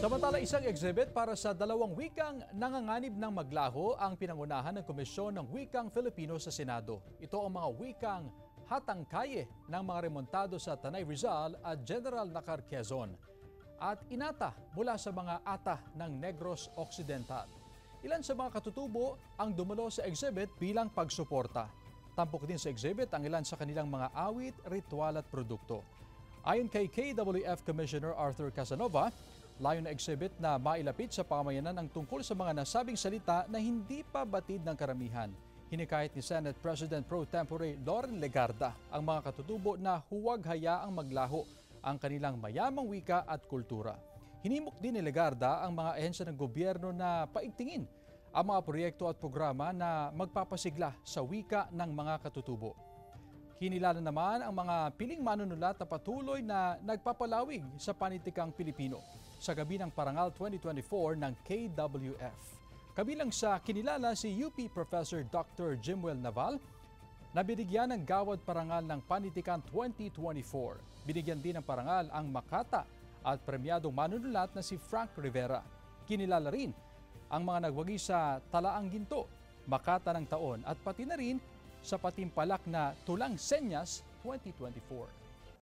Samantala, isang exhibit para sa dalawang wikang nanganganib ng maglaho ang pinangunahan ng Komisyon ng Wikang Filipino sa Senado. Ito ang mga wikang hatangkaye ng mga remontado sa Tanay Rizal at General Nakar Quezon at inata mula sa mga ata ng Negros Occidental. Ilan sa mga katutubo ang dumalo sa exhibit bilang pagsuporta. Tampok din sa exhibit ang ilan sa kanilang mga awit, ritual at produkto. Ayon kay KWF Commissioner Arthur Casanova, layon na exhibit na mailapit sa pamayanan ang tungkol sa mga nasabing salita na hindi pa batid ng karamihan. Hinikayat ni Senate President Pro Tempore Loren Legarda ang mga katutubo na huwag hayaang maglaho ang kanilang mayamang wika at kultura. Hinimok din ni Legarda ang mga ahensya ng gobyerno na paigtingin ang mga proyekto at programa na magpapasigla sa wika ng mga katutubo. Kinilala naman ang mga piling manunulat na patuloy na nagpapalawig sa panitikang Pilipino sa gabi ng Parangal 2024 ng KWF. Kabilang sa kinilala si UP Professor Dr. Jimwell Naval na binigyan ng Gawad Parangal ng Panitikan 2024. Binigyan din ng parangal ang Makata at premyadong manunulat na si Frank Rivera. Kinilala rin ang mga nagwagi sa Talaang Ginto, Makata ng Taon at pati na rin sa patimpalak na Tulang Senyas 2024.